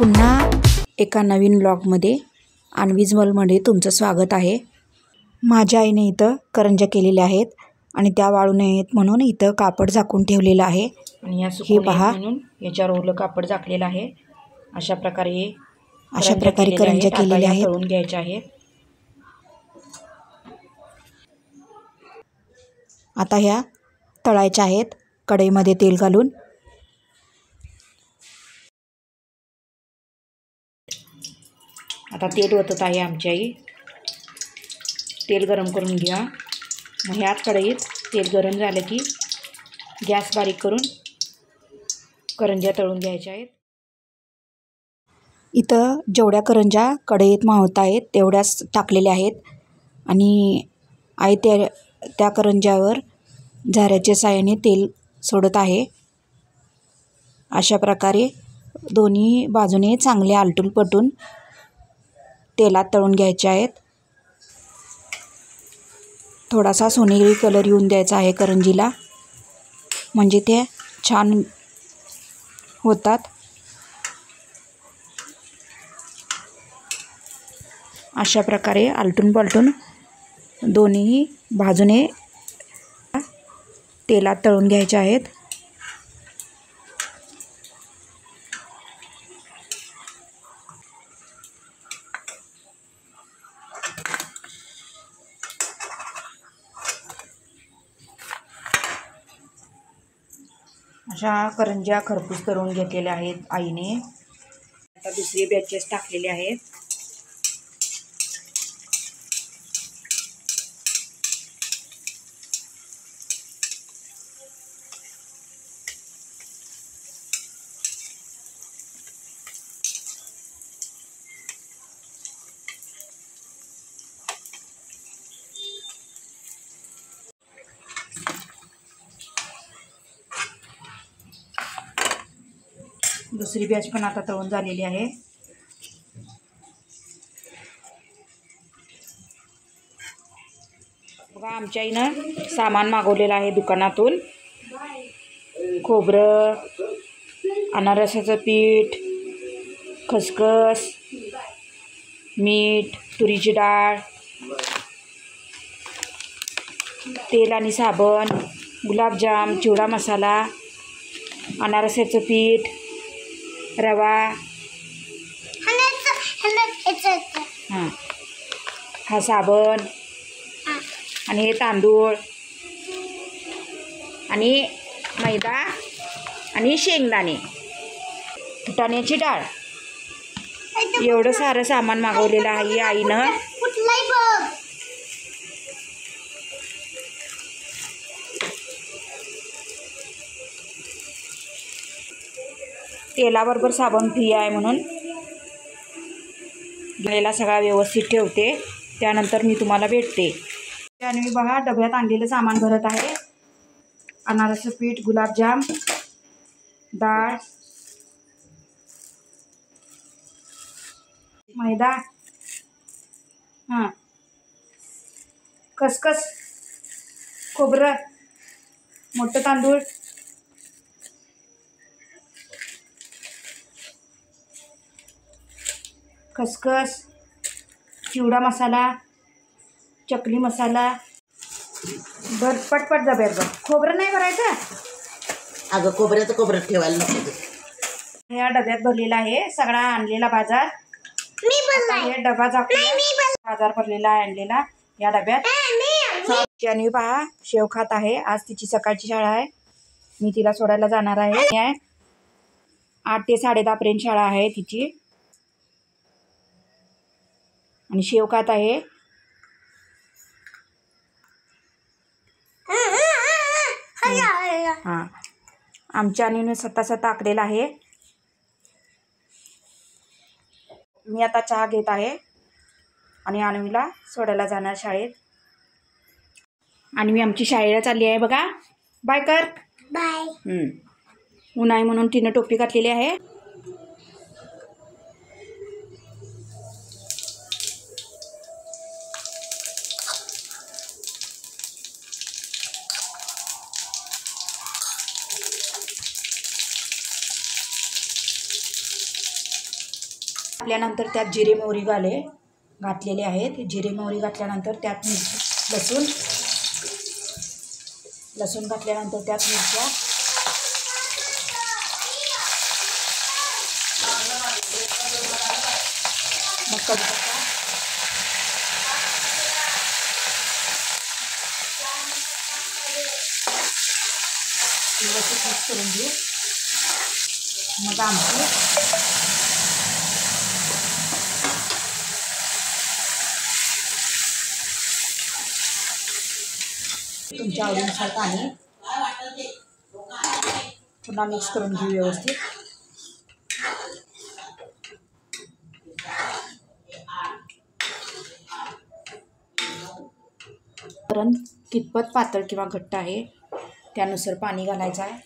पुन्हा एका नवीन ब्लॉगमध्ये अन्वीज वर्ल्डमध्ये तुमचं स्वागत आहे। माझ्या आईने इथं करंज्या केलेल्या आहेत आणि त्या वाळू नयेत म्हणून इथं कापड झाकून ठेवलेलं आहे। आणि हे पहा, म्हणून याच्यावर ओलं कापड झाकलेलं आहे। अशा प्रकारे करंज्या केलेल्या आहेत। तळून घ्यायच्या आहेत। आता ह्या तळायच्या आहेत कढईमध्ये तेल घालून। आता तेल ओतत आहे आमची आई। तेल गरम करून घ्या। मग ह्याच कढईत तेल गरम झालं की गॅस बारीक करून करंज्या तळून घ्यायच्या आहेत। इथं जेवढ्या करंज्या कढईत मावत आहेत तेवढ्याच टाकलेल्या आहेत आणि आई त्या करंज्यावर झाऱ्याच्या साहाय्याने तेल सोडत आहे। अशा प्रकारे दोन्ही बाजूने चांगले आलटून पलटून तेलात तळून घ्यायचे आहेत। थोडासा सोनेरी कलर येऊन द्यायचा आहे करंजीला, म्हणजे ते छान होतात। अशा प्रकारे आलटून पलटून दोन्ही बाजूने तेलात तळून घ्यायचे आहेत। अशा करंज्या खरपूस तळून घेतलेल्या आहेत आईने। आता दुसरे बॅचेस टाकलेले आहेत। दुसरी बॅच पण आता तळून झालेली आहे। बघा, आमच्या आईनं सामान मागवलेलं आहे दुकानातून। खोबरं, अनारसाचं पीठ, खसखस, मीठ, तुरीची डाळ, तेल आणि साबण, गुलाबजाम, चिवडा मसाला, अनारसाचं पीठ, रवा, हा साबण आणि हे तांदूळ आणि मैदा आणि शेंगदाणे, फुटाण्याची डाळ, एवढं सारं सामान मागवलेलं आहे आईनं। तेलाबरोबर साबण फ्री आहे म्हणून गेलेला सगळा व्यवस्थित ठेवते, त्यानंतर मी तुम्हाला भेटते। आणि मी बघा डब्यात आणलेलं सामान भरत आहे। अनारसाचं पीठ, गुलाबजाम, डाळ, मैदा, खसखस, खोबरं, मोठं तांदूळ, खसखस, चिवडा मसाला, चकली मसाला। बर पटपट डब्यात बघ। खोबरं नाही भरायचं अगं, खोबरं ठेवायला नको। ह्या डब्यात भरलेला आहे सगळा आणलेला बाजार। हे डबा बाजार भरलेला आहे आणलेला या डब्यात। आणि पहा शेव खात आहे। आज तिची सकाळची शाळा आहे, मी तिला सोडायला जाणार आहे। 8 ते 10:30 पर्यंत शाळा आहे तिची आणि शेव खात आहे। आमच्या आणीने स्वतः आखलेला आहे। मी आता चहा घेत आहे आणि आणवीला सोडायला जाणार शाळेत। आणि मी आमची शाळेला चालली आहे बघा। बाय कर। बाय। ऊन आहे म्हणून तिनं टोपी घातलेली आहे। आपल्यानंतर त्यात जिरे मोहरी घातलेले आहेत. जिरे मोहरी घातल्यानंतर त्यात लसूण घातल्यानंतर त्यात मिरच्या, मग कढीपत्ता, व्यवस्थित मिक्स करून घेऊ. मग आमटी, तुमच्या आवडीनुसार पाणी, पुन्हा मिक्स करून घेऊ व्यवस्थित. वरण कितपत पातळ किंवा घट्ट आहे त्यानुसार पाणी घालायचं आहे.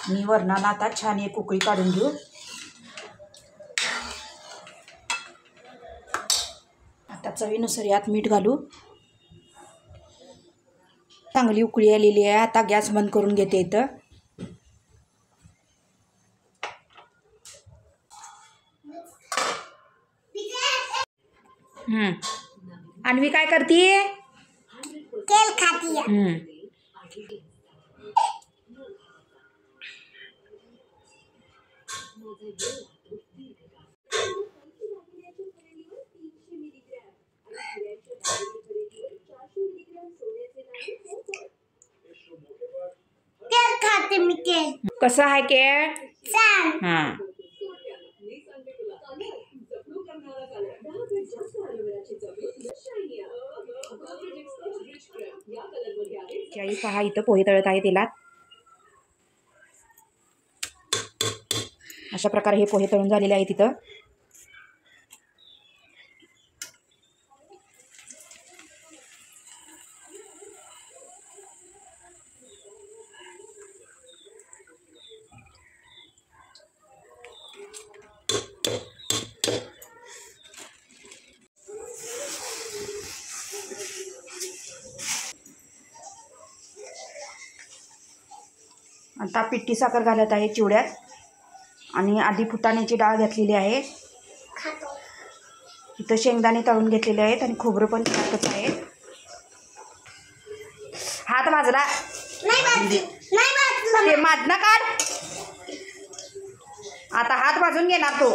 मी वरणाला आता छान एक उकळी काढून घेऊ. आता चवीनुसार यात मीठ घालू. चांगली उकळी आलेली आहे. आता गॅस बंद करून घेते इथं. अन्वी काय करतीये? केल खातीये. केल खाते मी केल. कसं आहे के? छान. हां, त्याही पहा इथं पोहे तळत आहे तेलात. अशा प्रकारे हे पोहे तळून झालेले आहेत इथं. आता पिठी साखर घालत आहे चिवड्यात आणि आधी फुटाण्याची डाळ घातलेली आहे. इथं शेंगदाणे तळून घेतलेले आहेत आणि खोबरं पण टाकत आहे. हात भाजला ते मादना काढ. आता हात भाजून घेणार तो.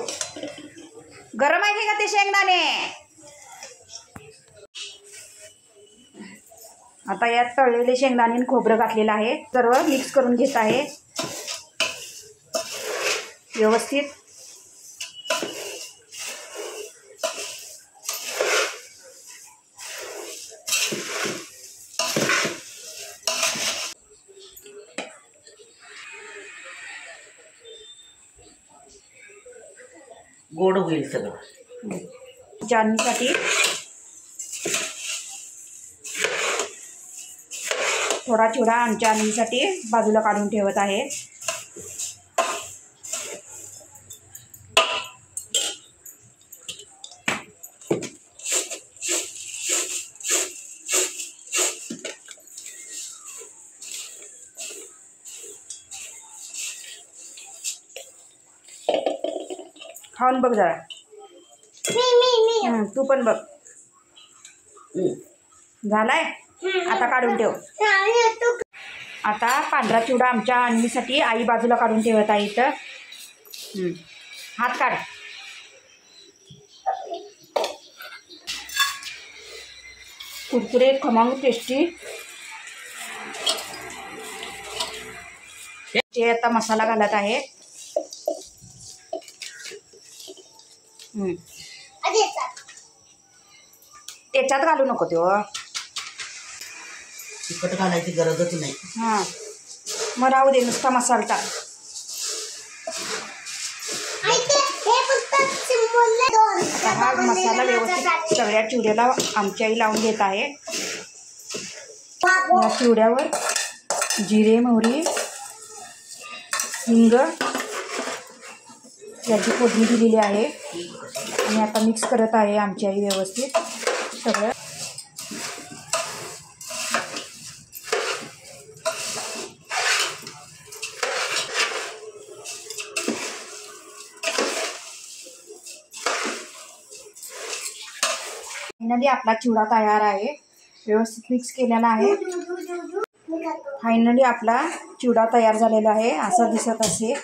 गरम आहे का ते शेंगदाणे? आता यात तळलेले शेंगदाणे आणि खोबरं घातलेलं आहे. सर्व मिक्स करून घेत आहे व्यवस्थित. गोड होईल सगळं. चाळणीसाठी थोडा चिवडा आमच्या चाळणीसाठी बाजूला काढून ठेवत आहे. खाऊन बघ जरा. तू पण बघ. झालाय. आता काढून ठेव. आता पांढरा चिवडा आमच्या आणणीसाठी आई बाजूला काढून ठेवत आहे इथं. हात काढ. कुरकुरे खमंग टेस्टी. ते आता मसाला घालत आहे. त्याच्यात घालू नको ते. तिखट घालायची गरजच नाही. हां, मग राहू दे, नुसता मसाला टाक. आता हा मसाला व्यवस्थित सगळ्या चिवड्याला आमची आई लावून घेत आहे. या चिवड्यावर जिरे मोहरी हिंग याची फोडणी दिलेली आहे आणि आता मिक्स करत आहे आमची आई व्यवस्थित सगळं. फायनली आपला चिवडा तयार आहे. व्यवस्थित मिक्स केलेला आहे. फायनली आपला चिवडा तयार झालेला आहे. असा दिसत असेल.